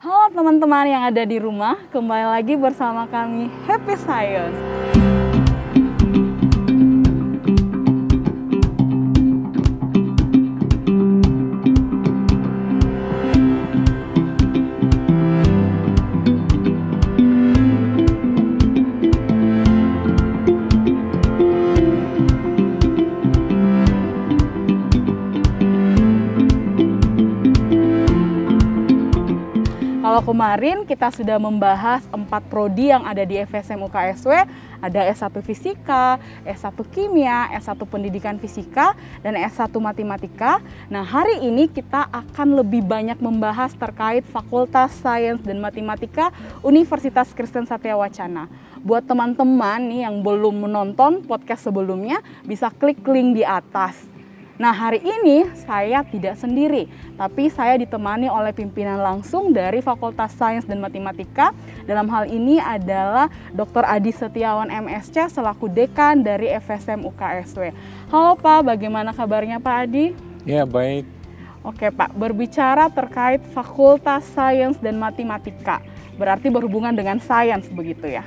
Halo teman-teman yang ada di rumah, kembali lagi bersama kami Happy Science. Kalau kemarin kita sudah membahas 4 prodi yang ada di FSM UKSW, ada S1 Fisika, S1 Kimia, S1 Pendidikan Fisika, dan S1 Matematika. Nah, hari ini kita akan lebih banyak membahas terkait Fakultas Sains dan Matematika Universitas Kristen Satya Wacana. Buat teman-teman nih yang belum menonton podcast sebelumnya, bisa klik link di atas. Nah, hari ini saya tidak sendiri, tapi saya ditemani oleh pimpinan langsung dari Fakultas Sains dan Matematika. Dalam hal ini adalah Dr. Adi Setiawan MSc selaku Dekan dari FSM UKSW. Halo Pak, bagaimana kabarnya Pak Adi? Ya, baik. Oke Pak, berbicara terkait Fakultas Sains dan Matematika, berarti berhubungan dengan sains begitu ya.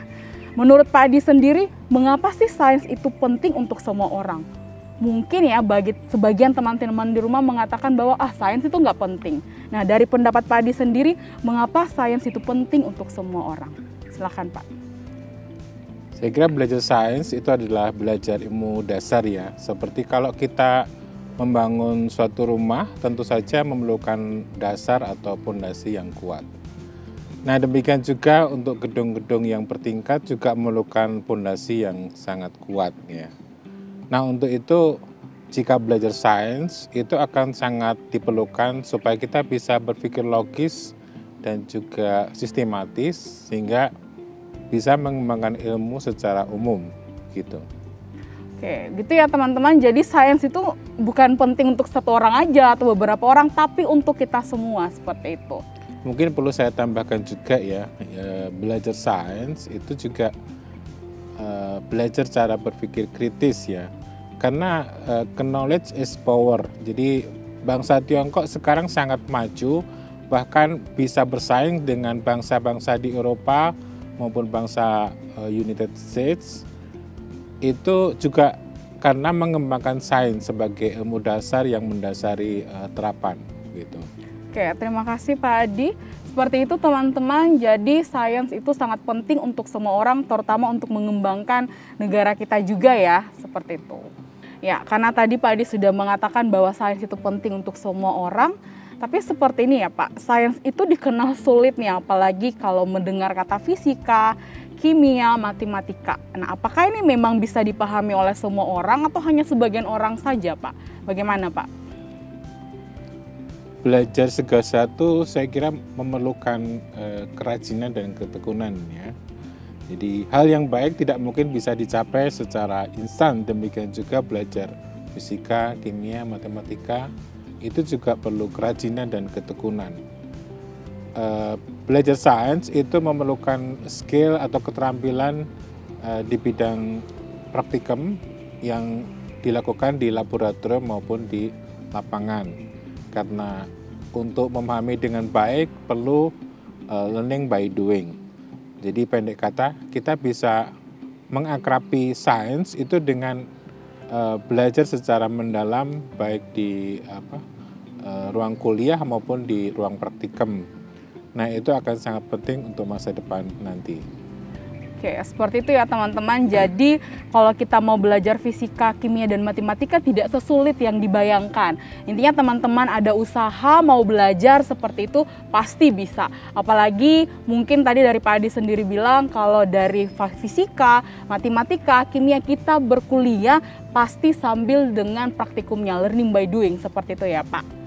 Menurut Pak Adi sendiri, mengapa sih sains itu penting untuk semua orang? Mungkin ya bagi sebagian teman-teman di rumah mengatakan bahwa sains itu nggak penting. Nah, dari pendapat Pak Adi sendiri, mengapa sains itu penting untuk semua orang? Silakan Pak. Saya kira belajar sains itu adalah belajar ilmu dasar ya. Seperti kalau kita membangun suatu rumah, tentu saja memerlukan dasar atau pondasi yang kuat. Nah, demikian juga untuk gedung-gedung yang bertingkat juga memerlukan pondasi yang sangat kuat ya. Nah, untuk itu jika belajar sains itu akan sangat diperlukan supaya kita bisa berpikir logis dan juga sistematis sehingga bisa mengembangkan ilmu secara umum gitu. Oke, gitu ya teman-teman. Jadi sains itu bukan penting untuk satu orang aja atau beberapa orang, tapi untuk kita semua seperti itu. Mungkin perlu saya tambahkan juga ya, belajar sains itu juga belajar cara berpikir kritis ya, karena knowledge is power. Jadi bangsa Tiongkok sekarang sangat maju, bahkan bisa bersaing dengan bangsa-bangsa di Eropa maupun bangsa United States. Itu juga karena mengembangkan sains sebagai ilmu dasar yang mendasari terapan gitu. Oke, terima kasih Pak Adi. Seperti itu teman-teman, jadi sains itu sangat penting untuk semua orang, terutama untuk mengembangkan negara kita juga ya, seperti itu. Ya, karena tadi Pak Adi sudah mengatakan bahwa sains itu penting untuk semua orang, tapi seperti ini ya Pak, sains itu dikenal sulit nih, apalagi kalau mendengar kata fisika, kimia, matematika. Nah, apakah ini memang bisa dipahami oleh semua orang atau hanya sebagian orang saja Pak? Bagaimana Pak? Belajar segala sesuatu saya kira memerlukan kerajinan dan ketekunan ya. Jadi hal yang baik tidak mungkin bisa dicapai secara instan. Demikian juga belajar fisika, kimia, matematika itu juga perlu kerajinan dan ketekunan. Belajar sains itu memerlukan skill atau keterampilan di bidang praktikum yang dilakukan di laboratorium maupun di lapangan. Karena untuk memahami dengan baik perlu learning by doing. Jadi pendek kata, kita bisa mengakrabi sains itu dengan belajar secara mendalam baik di ruang kuliah maupun di ruang praktikum. Nah, itu akan sangat penting untuk masa depan nanti. Oke, seperti itu ya teman-teman. Jadi kalau kita mau belajar fisika, kimia, dan matematika tidak sesulit yang dibayangkan. Intinya teman-teman ada usaha mau belajar seperti itu pasti bisa. Apalagi mungkin tadi dari Pak Adi sendiri bilang kalau dari fisika, matematika, kimia kita berkuliah pasti sambil dengan praktikumnya, learning by doing seperti itu ya Pak.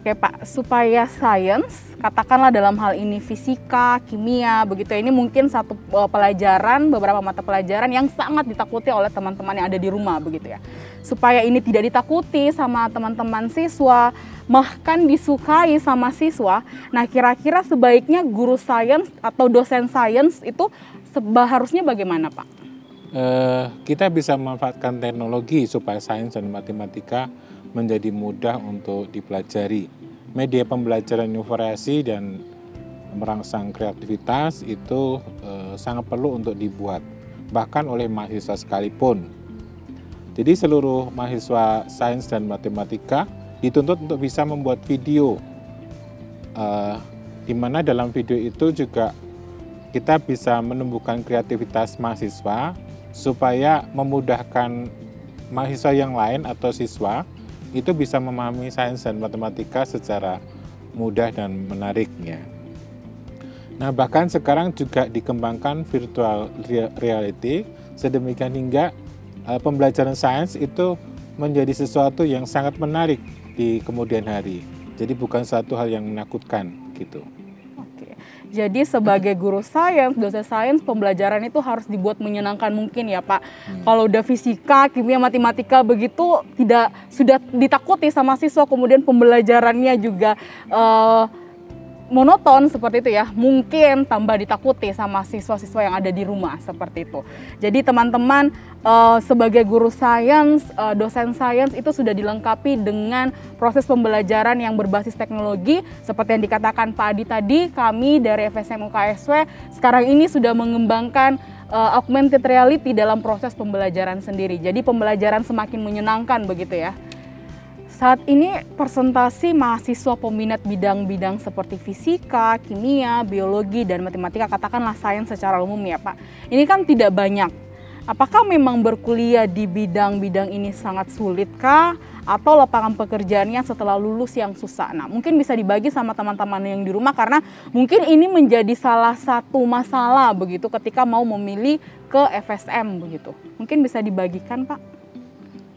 Oke Pak, supaya sains, katakanlah dalam hal ini fisika, kimia, begitu ini mungkin satu pelajaran, beberapa mata pelajaran yang sangat ditakuti oleh teman-teman yang ada di rumah begitu ya. Supaya ini tidak ditakuti sama teman-teman siswa, bahkan disukai sama siswa, nah kira-kira sebaiknya guru sains atau dosen sains itu seharusnya bagaimana Pak? Kita bisa memanfaatkan teknologi supaya sains dan matematika menjadi mudah untuk dipelajari. Media pembelajaran inovasi dan merangsang kreativitas itu sangat perlu untuk dibuat, bahkan oleh mahasiswa sekalipun. Jadi seluruh mahasiswa sains dan matematika dituntut untuk bisa membuat video, di mana dalam video itu juga kita bisa menumbuhkan kreativitas mahasiswa supaya memudahkan mahasiswa yang lain atau siswa itu bisa memahami sains dan matematika secara mudah dan menariknya. Nah, bahkan sekarang juga dikembangkan virtual reality sedemikian hingga pembelajaran sains itu menjadi sesuatu yang sangat menarik di kemudian hari. Jadi bukan suatu hal yang menakutkan gitu. Jadi sebagai guru sains, dosen sains, pembelajaran itu harus dibuat menyenangkan mungkin ya Pak. Kalau udah fisika, kimia, matematika begitu sudah ditakuti sama siswa, kemudian pembelajarannya juga monoton seperti itu ya, mungkin tambah ditakuti sama siswa-siswa yang ada di rumah seperti itu. Jadi teman-teman sebagai guru sains, dosen sains itu sudah dilengkapi dengan proses pembelajaran yang berbasis teknologi seperti yang dikatakan Pak Adi tadi. Kami dari FSM UKSW sekarang ini sudah mengembangkan augmented reality dalam proses pembelajaran sendiri. Jadi pembelajaran semakin menyenangkan begitu ya. Saat ini presentasi mahasiswa peminat bidang-bidang seperti fisika, kimia, biologi, dan matematika, katakanlah sains secara umum ya Pak. Ini kan tidak banyak. Apakah memang berkuliah di bidang-bidang ini sangat sulit kah? Atau lapangan pekerjaannya setelah lulus yang susah? Nah, mungkin bisa dibagi sama teman-teman yang di rumah karena mungkin ini menjadi salah satu masalah begitu ketika mau memilih ke FSM begitu. Mungkin bisa dibagikan Pak?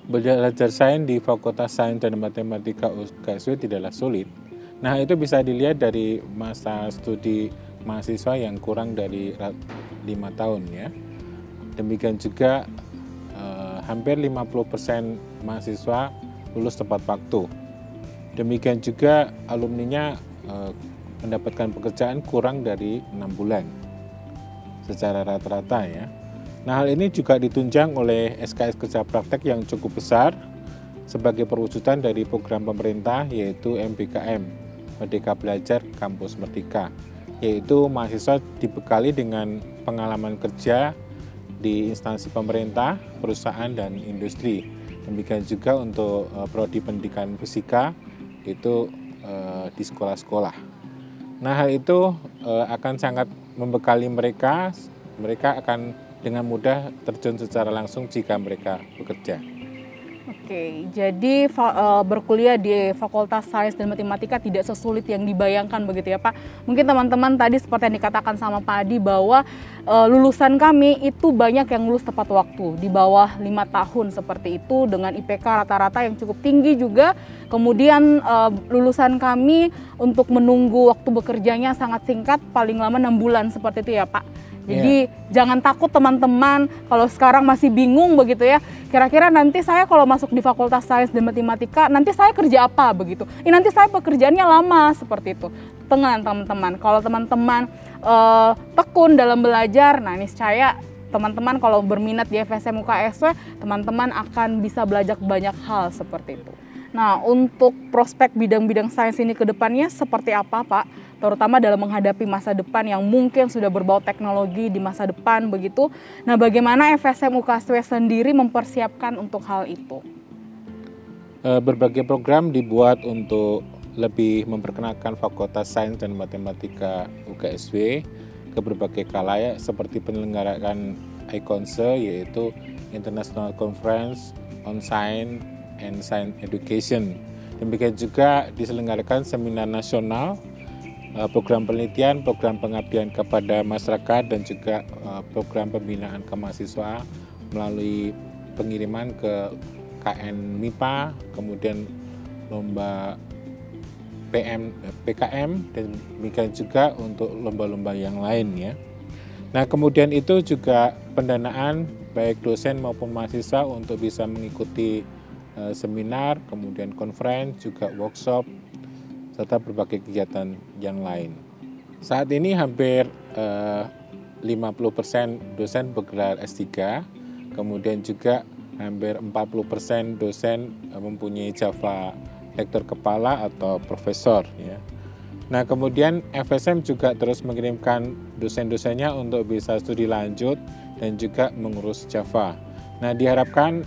Belajar sains di Fakultas Sains dan Matematika UKSW tidaklah sulit. Nah, itu bisa dilihat dari masa studi mahasiswa yang kurang dari 5 tahun ya. Demikian juga hampir 50% mahasiswa lulus tepat waktu. Demikian juga alumninya mendapatkan pekerjaan kurang dari 6 bulan secara rata-rata ya. Nah, hal ini juga ditunjang oleh SKS kerja praktek yang cukup besar sebagai perwujudan dari program pemerintah yaitu MBKM, Merdeka Belajar Kampus Merdeka, yaitu mahasiswa dibekali dengan pengalaman kerja di instansi pemerintah, perusahaan, dan industri. Demikian juga untuk prodi pendidikan fisika itu di sekolah-sekolah. Nah, hal itu akan sangat membekali mereka akan dengan mudah terjun secara langsung jika mereka bekerja. Oke, jadi berkuliah di Fakultas Sains dan Matematika tidak sesulit yang dibayangkan begitu ya Pak. Mungkin teman-teman tadi seperti yang dikatakan sama Pak Adi bahwa lulusan kami itu banyak yang lulus tepat waktu, di bawah 5 tahun seperti itu dengan IPK rata-rata yang cukup tinggi juga. Kemudian lulusan kami untuk menunggu waktu bekerjanya sangat singkat, paling lama 6 bulan seperti itu ya Pak. Jadi jangan takut teman-teman kalau sekarang masih bingung begitu ya. Kira-kira nanti saya kalau masuk di Fakultas Sains dan Matematika, nanti saya kerja apa begitu. Nanti saya pekerjaannya lama seperti itu. Tenang teman-teman, kalau teman-teman tekun dalam belajar, nah niscaya teman-teman kalau berminat di FSM UKSW, teman-teman akan bisa belajar banyak hal seperti itu. Nah, untuk prospek bidang-bidang sains ini ke depannya seperti apa, Pak? Terutama dalam menghadapi masa depan yang mungkin sudah berbau teknologi di masa depan begitu. Nah, bagaimana FSM UKSW sendiri mempersiapkan untuk hal itu? Berbagai program dibuat untuk lebih memperkenalkan Fakultas Sains dan Matematika UKSW ke berbagai khalayak seperti penyelenggaraan ICONSE yaitu International Conference on Science and Science Education. Demikian juga diselenggarakan seminar nasional, program penelitian, program pengabdian kepada masyarakat, dan juga program pembinaan kemahasiswaan melalui pengiriman ke KN MIPA, kemudian lomba PKM, dan demikian juga untuk lomba-lomba yang lain ya. Nah, kemudian itu juga pendanaan baik dosen maupun mahasiswa untuk bisa mengikuti seminar, kemudian conference, juga workshop, serta berbagai kegiatan yang lain. Saat ini hampir 50% dosen bergelar S3, kemudian juga hampir 40% dosen mempunyai jabatan lektor kepala atau profesor ya. Nah, kemudian FSM juga terus mengirimkan dosen-dosennya untuk bisa studi lanjut dan juga mengurus Java. Nah, diharapkan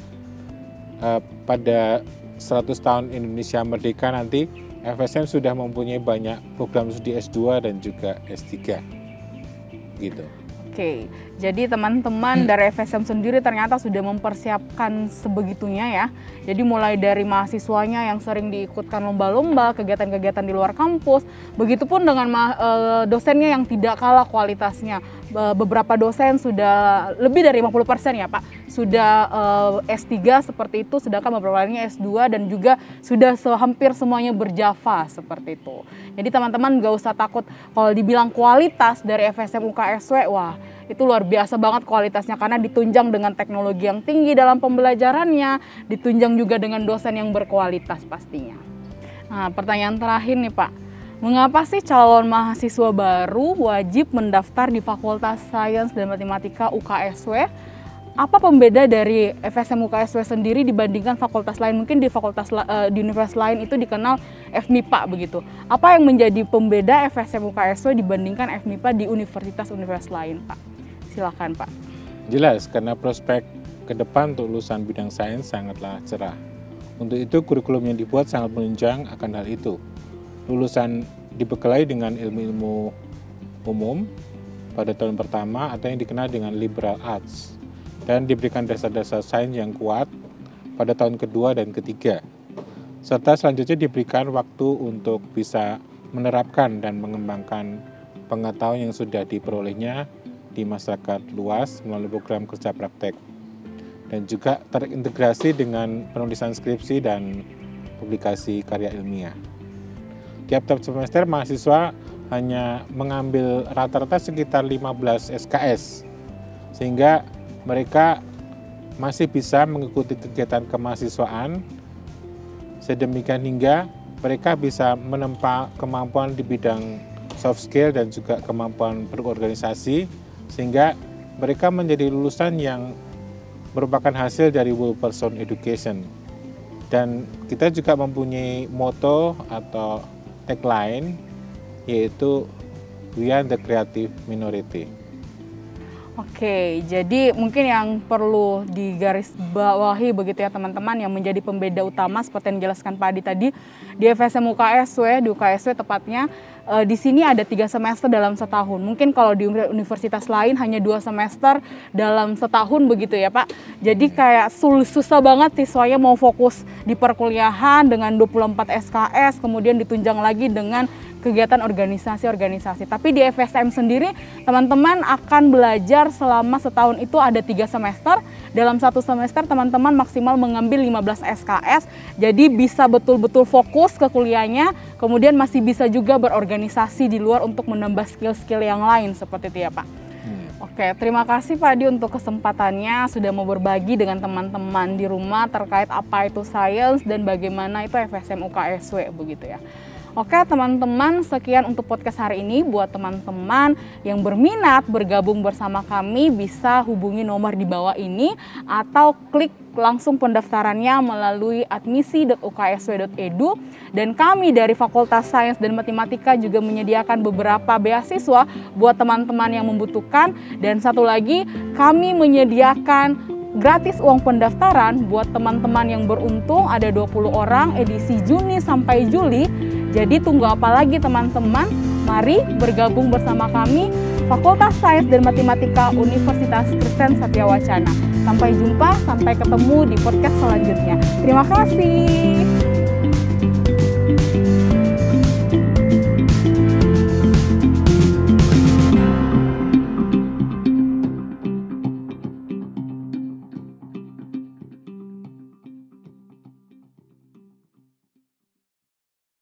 pada 100 tahun Indonesia Merdeka nanti FSM sudah mempunyai banyak program studi S2 dan juga S3. Gitu. Oke, jadi teman-teman dari FSM sendiri ternyata sudah mempersiapkan sebegitunya ya. Jadi mulai dari mahasiswanya yang sering diikutkan lomba-lomba, kegiatan-kegiatan di luar kampus, begitupun dengan dosennya yang tidak kalah kualitasnya. Beberapa dosen sudah lebih dari 50% ya Pak, sudah S3 seperti itu, sedangkan beberapa lainnya S2 dan juga sudah hampir semuanya berjava seperti itu. Jadi teman-teman gak usah takut kalau dibilang kualitas dari FSM UKSW, wah itu luar biasa banget kualitasnya karena ditunjang dengan teknologi yang tinggi dalam pembelajarannya, ditunjang juga dengan dosen yang berkualitas pastinya. Nah, pertanyaan terakhir nih Pak, mengapa sih calon mahasiswa baru wajib mendaftar di Fakultas Sains dan Matematika UKSW? Apa pembeda dari FSM UKSW sendiri dibandingkan fakultas lain? Mungkin di di universitas lain itu dikenal FMIPA begitu. Apa yang menjadi pembeda FSM UKSW dibandingkan FMIPA di universitas-universitas lain, Pak? Silakan, Pak. Jelas, karena prospek ke depan untuk lulusan bidang sains sangatlah cerah. Untuk itu kurikulum yang dibuat sangat menunjang akan hal itu. Lulusan dibekali dengan ilmu-ilmu umum pada tahun pertama atau yang dikenal dengan liberal arts, dan diberikan dasar-dasar sains yang kuat pada tahun kedua dan ketiga. Serta selanjutnya diberikan waktu untuk bisa menerapkan dan mengembangkan pengetahuan yang sudah diperolehnya di masyarakat luas melalui program kerja praktek. Dan juga terintegrasi dengan penulisan skripsi dan publikasi karya ilmiah. Tiap-tiap semester mahasiswa hanya mengambil rata-rata sekitar 15 SKS, sehingga mereka masih bisa mengikuti kegiatan kemahasiswaan sedemikian hingga mereka bisa menempa kemampuan di bidang soft skill dan juga kemampuan berorganisasi, sehingga mereka menjadi lulusan yang merupakan hasil dari whole person education. Dan kita juga mempunyai motto atau tagline, yaitu we are the creative minority. Oke, jadi mungkin yang perlu digarisbawahi begitu ya teman-teman, yang menjadi pembeda utama seperti yang dijelaskan Pak Adi tadi di FSM UKSW, di UKSW tepatnya, di sini ada 3 semester dalam setahun. Mungkin kalau di universitas lain hanya 2 semester dalam setahun begitu ya Pak. Jadi kayak susah banget siswanya mau fokus di perkuliahan dengan 24 SKS, kemudian ditunjang lagi dengan kegiatan organisasi-organisasi. Tapi di FSM sendiri teman-teman akan belajar selama setahun itu ada 3 semester. Dalam 1 semester teman-teman maksimal mengambil 15 SKS. Jadi bisa betul-betul fokus ke kuliahnya, kemudian masih bisa juga berorganisasi di luar untuk menambah skill-skill yang lain seperti itu ya Pak. Oke, terima kasih Pak Adi untuk kesempatannya sudah mau berbagi dengan teman-teman di rumah terkait apa itu sains dan bagaimana itu FSM UKSW begitu ya. Oke teman-teman, sekian untuk podcast hari ini. Buat teman-teman yang berminat bergabung bersama kami bisa hubungi nomor di bawah ini atau klik langsung pendaftarannya melalui admisi.uksw.edu. Dan kami dari Fakultas Sains dan Matematika juga menyediakan beberapa beasiswa buat teman-teman yang membutuhkan. Dan satu lagi, kami menyediakan gratis uang pendaftaran buat teman-teman yang beruntung, ada 20 orang edisi Juni sampai Juli. Jadi tunggu apa lagi teman-teman? Mari bergabung bersama kami Fakultas Sains dan Matematika Universitas Kristen Satya Wacana. Sampai jumpa, sampai ketemu di podcast selanjutnya. Terima kasih.